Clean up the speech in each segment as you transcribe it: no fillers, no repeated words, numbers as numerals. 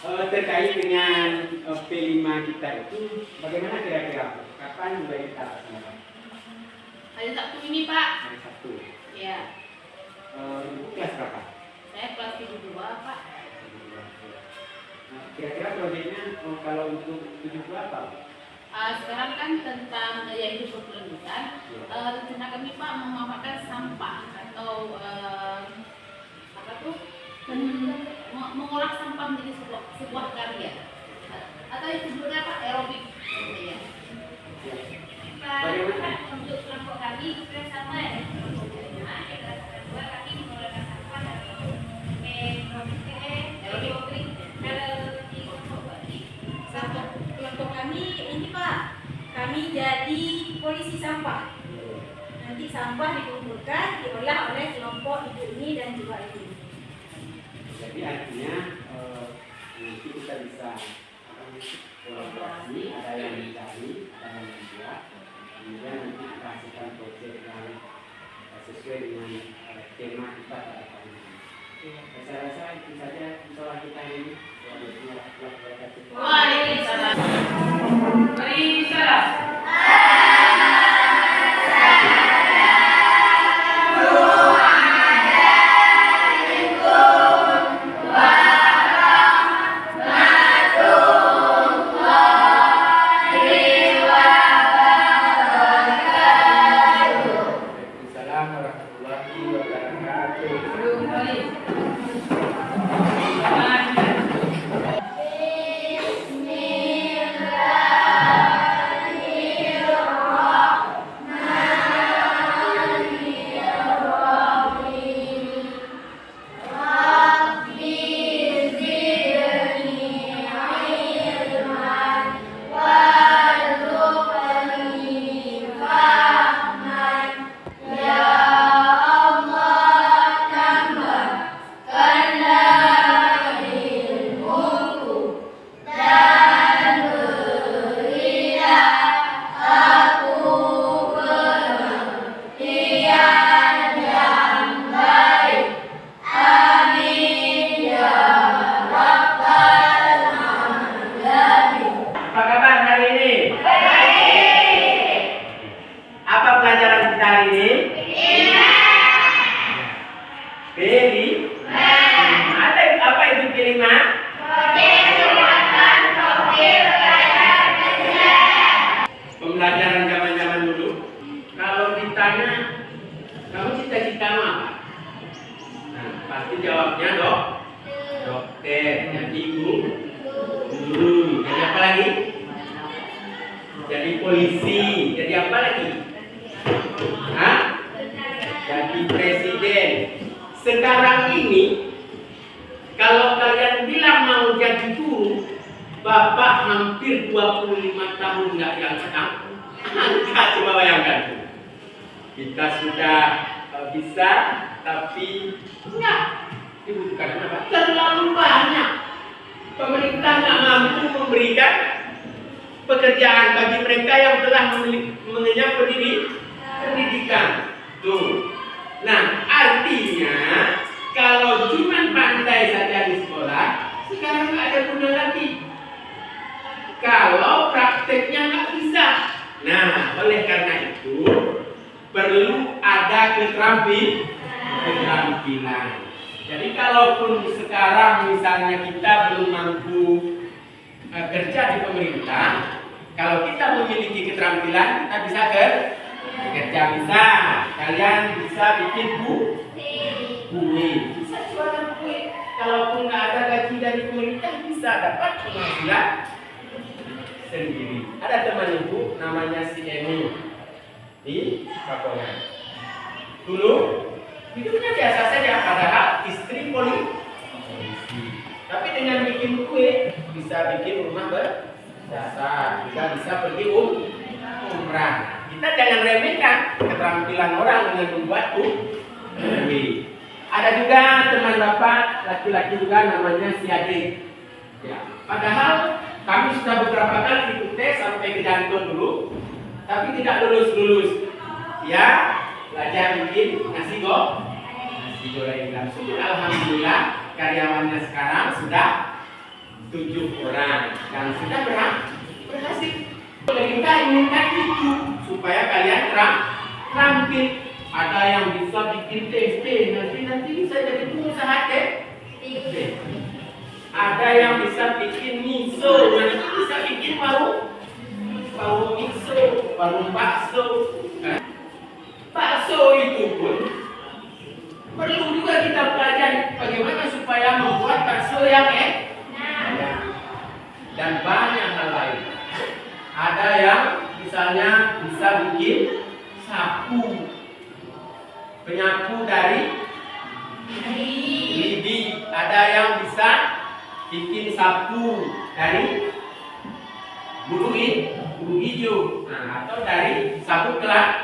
terkait dengan P5 kita itu, bagaimana kira-kira? Kapan mulai kita laksanakan? Hari Sabtu ini, Pak. Hari Sabtu. Ya. Ibu kelas berapa? Saya kelas 72, Pak. Nah, kira-kira proyeknya kalau untuk 72 apa? Sekarang kan tentang gaya hidup berkelanjutan. Rencana kami, Pak, memanfaatkan sampah atau apa tuh? Mengolah sampah menjadi sebuah karya. Atau yang sebelumnya Pak, aerobik. Ya. Bagaimana? Untuk kelompok kami juga sama ya. Kedua kami mengelola sampah dari aerobik. Kalau di kelompok kami ini Pak, kami jadi polisi sampah. Nanti sampah dikumpulkan, diolah oleh kelompok ibu ini dan juga ibu ini. Jadi artinya nanti kita bisa kolaborasi, ada yang mencari, ada yang membuat, kemudian nanti kita hasilkan proyek yang sesuai dengan tema kita pada tahun ini. Saya rasa itu saja soal kita ini. Waalaikumsalam. Waalaikumsalam. Pembelajaran zaman-zaman dulu, kalau ditanya kamu cita-citamu apa? Nah, pasti jawabnya dokter, jadi guru, jadi apa lagi? Jadi polisi, jadi apa lagi? Hah? Jadi presiden. Sekarang ini, kalau kalian bilang mau jadi guru, Bapak hampir 25 tahun nggak yang sedang. Angkat, coba bayangkan. Kita sudah bisa, tapi enggak dibutuhkan apa? Terlalu banyak. Pemerintah nggak mampu memberikan pekerjaan bagi mereka yang telah mengenyam pendidikan. Tuh. Nah, artinya kalau cuma pandai saja di sekolah, sekarang nggak ada guna lagi. Kalau prakteknya nggak bisa. Nah, oleh karena itu perlu ada keterampilan. Jadi kalaupun sekarang misalnya kita belum mampu kerja di pemerintah, kalau kita memiliki keterampilan, kita bisa kerja. Bisa, kalian bisa bikin kue, bisa jualan kue. Kalaupun nggak ada gaji dari pemerintah, bisa dapat penghasilan sendiri. Ada teman ibu namanya si Emi di Kapongan. Dulu hidupnya biasa saja, padahal istri polisi. Tapi dengan bikin kue bisa bikin rumah berjasa, juga bisa pergi umrah. Kita jangan remehkan keterampilan orang dengan membuat kue. Ada juga teman bapak laki-laki juga namanya si Ade. Ya, padahal kami sudah beberapa kali ikut tes sampai ke jantung dulu, tapi tidak lulus. Ya, belajar bikin nasi goreng. Alhamdulillah karyawannya sekarang sudah 7 orang dan sudah berhasil. Kita inginkan itu supaya kalian terampil. Ada yang bisa bikin tempe, nanti bisa jadi pengusaha tempe. Ada yang bisa bikin miso, nanti bisa bikin warung miso, warung bakso. Bakso itu pun perlu juga kita pelajari bagaimana supaya membuat bakso yang enak. Dan banyak hal lain. Ada yang misalnya bisa bikin sapu, penyapu dari lidi. Ada yang bisa bikin sapu dari bulu hijau, atau dari sabut kelapa.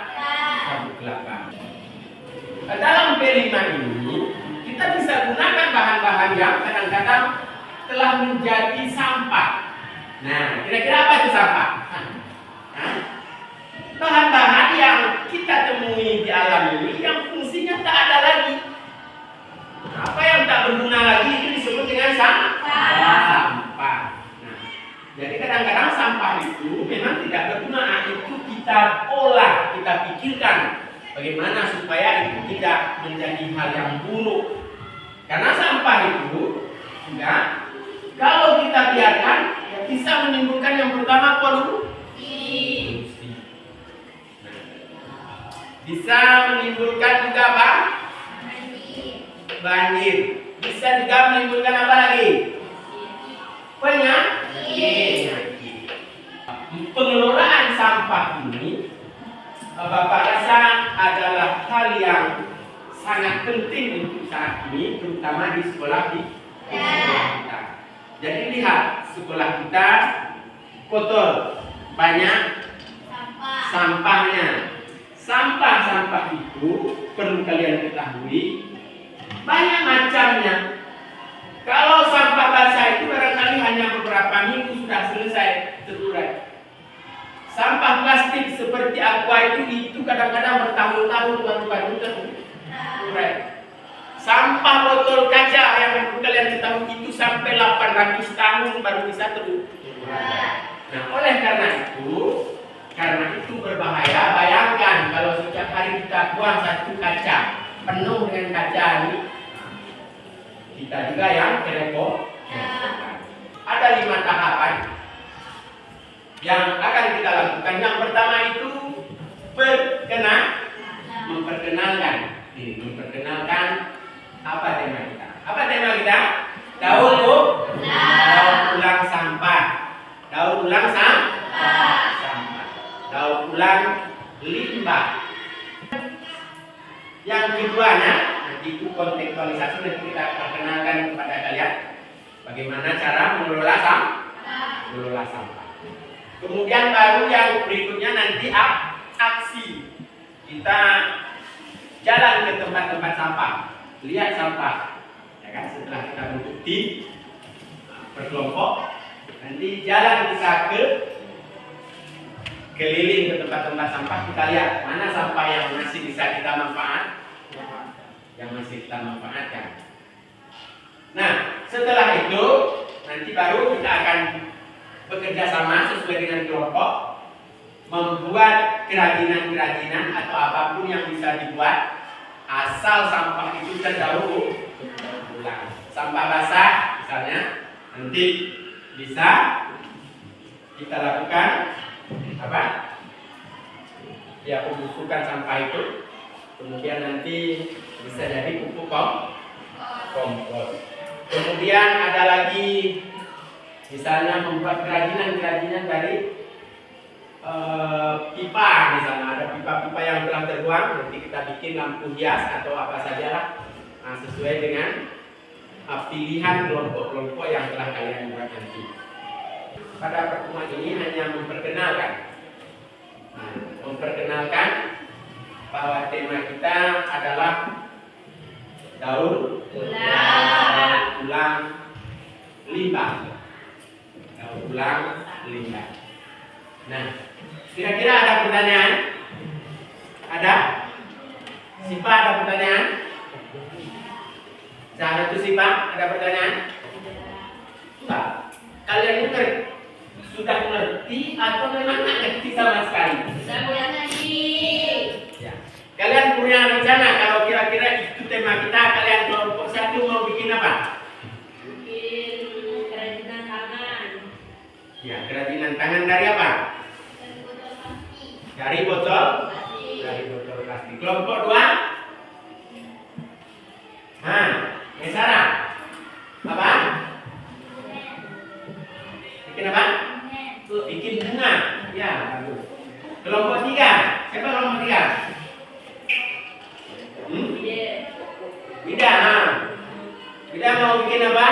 Dalam P5 ini kita bisa gunakan bahan-bahan yang kadang-kadang telah menjadi sampah. Nah, kira-kira apa itu sampah? Bahan-bahan yang kita temui di alam ini yang fungsinya tak ada lagi. Apa yang tak berguna lagi itu disebut dengan sampah. Nah, jadi kadang-kadang sampah itu memang tidak berguna. Itu kita olah, kita pikirkan bagaimana supaya itu tidak menjadi hal yang buruk. Karena sampah itu juga kalau kita biarkan ya bisa menimbulkan yang pertama polusi. Bisa menimbulkan juga apa? Banjir. Bisa juga menimbulkan apa lagi? Penyakit. Pengelolaan sampah ini Bapak rasa adalah hal yang sangat penting untuk saat ini, terutama di sekolah kita. Jadi lihat, sekolah kita kotor, banyak sampahnya. Sampah-sampah itu perlu kalian ketahui banyak macamnya. Kalau sampah basah itu barangkali hanya beberapa minggu sudah selesai terurai. Sampah plastik seperti aqua itu kadang-kadang bertahun-tahun baru terurai. Sampah botol kaca yang kalian ketahui itu sampai 800 tahun baru bisa terurai. Nah, oleh karena itu berbahaya. Bayangkan kalau setiap hari kita buang satu kaca penuh dengan kaca ini, kita juga yang kerepotan. Ada 5 tahapan yang akan kita lakukan. Yang pertama itu memperkenalkan apa tema kita. Apa tema kita? Daur ulang sampah. Daur ulang sampah. Daur ulang limbah. Yang keduanya, nanti itu kontekstualisasi, nanti kita perkenalkan kepada kalian bagaimana cara mengelola sampah. Kemudian baru yang berikutnya nanti aksi. Kita jalan ke tempat-tempat sampah, lihat sampah, ya kan? Setelah kita bentuk tim berkelompok, nanti jalan kita keliling ke tempat-tempat sampah, kita lihat mana sampah yang masih bisa kita manfaatkan. Nah, setelah itu nanti baru kita akan bekerja sama sesuai dengan kelompok, membuat kerajinan-kerajinan atau apapun yang bisa dibuat asal sampah itu terdaur ulang. Sampah basah misalnya nanti bisa kita lakukan apa? Ya, pembusukan sampah itu, kemudian nanti bisa jadi pupuk kompos. Kemudian ada lagi misalnya membuat kerajinan dari pipa, misalnya ada pipa-pipa yang telah terbuang, nanti kita bikin lampu hias atau apa sajalah, sesuai dengan pilihan kelompok-kelompok yang telah kalian buat nanti. Pada pertemuan ini hanya memperkenalkan bahwa tema kita adalah daur ulang limbah. Daur ulang limbah. Nah, kira-kira ada pertanyaan? Ada? Sipa ada pertanyaan? Salah itu Sipa ada pertanyaan? Enggak. Kalian sudah ngerti atau memang nggak ngerti sama sekali? Saya boleh nyanyi. Ya. Kalian punya rencana kalau kira-kira itu tema kita, kalian kelompok satu mau bikin apa? Bikin kerajinan tangan. Ya, kerajinan tangan dari apa? Dari botol? Dari botol plastik. Kelompok dua? Sarah. Apa? Bikin apa? Bikin bunga. Ya, bagus. Kelompok tiga. Siapa kelompok tiga? Bida. Bida mau bikin apa?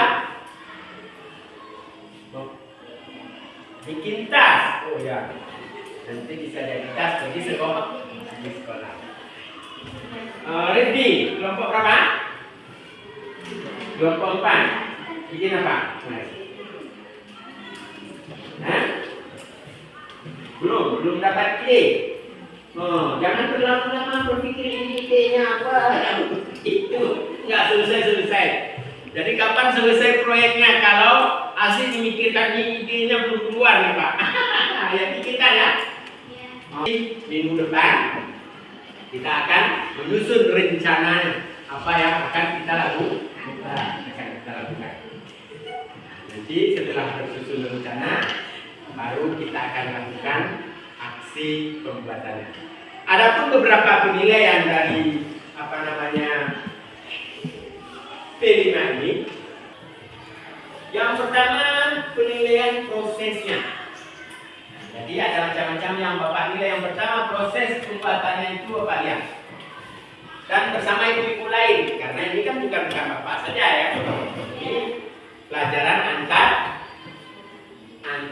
Bikin tas. Oh ya. Nanti bisa jadi tas bagi sekolah. Di sekolah. Rifdi, kelompok berapa? Kelompok 4. Bikin apa? Belum dapat ide. Jangan terlalu lama berpikir ini idenya apa. Itu nggak selesai. Jadi kapan selesai proyeknya kalau asli memikirkan idenya belum keluar nih Pak? Ya pikirkan ya. Minggu depan kita akan menyusun rencananya apa yang akan kita lakukan. Nanti setelah tersusun rencana, baru kita akan lakukan aksi pembuatannya. Adapun beberapa penilaian dari P5 ini. Yang pertama penilaian prosesnya. Jadi ada macam-macam yang Bapak nilai. Yang pertama proses pembuatannya itu Bapak lihat. Dan bersama ibu-ibu lain, karena ini kan bukan Bapak saja ya. Ini pelajaran antar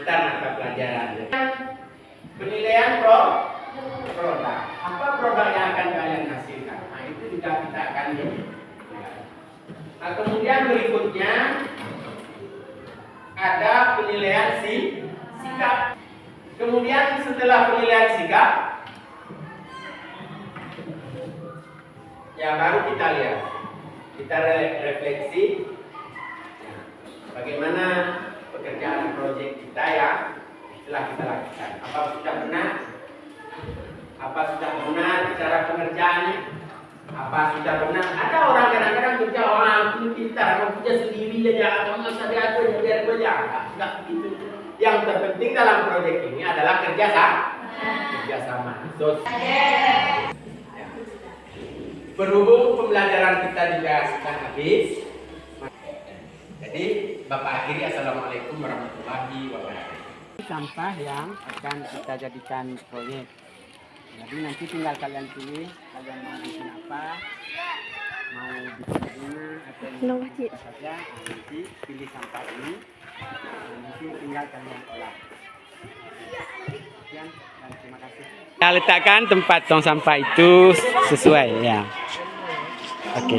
mata pelajaran. Penilaian produk. Apa produk yang akan kalian hasilkan? Nah, itu juga kita akan lihat. Nah, kemudian berikutnya ada penilaian sikap. Kemudian setelah penilaian sikap, ya baru kita lihat, kita refleksi bagaimana pekerjaan proyek kita yang telah kita lakukan. Apa sudah benar? Apa sudah benar cara pengerjaannya? Apa sudah benar? Ada orang kadang-kadang kerja orang pintar, orang kerja sendiri aja, atau nggak usah diatur, biar kerja. Enggak begitu. Yang terpenting dalam proyek ini adalah kerjasama. Berhubung pembelajaran kita juga sudah habis, jadi Bapak akhiri. Assalamualaikum warahmatullahi wabarakatuh. Sampah yang akan kita jadikan proyek. Jadi nanti tinggal kalian pilih, kalian mau bikin apa, mau bikin bunga atau apa saja. Nanti pilih sampah ini, nanti tinggal kalian olah. Sekian dan terima kasih. Kita letakkan tempat tong sampah itu sesuai ya. Oke.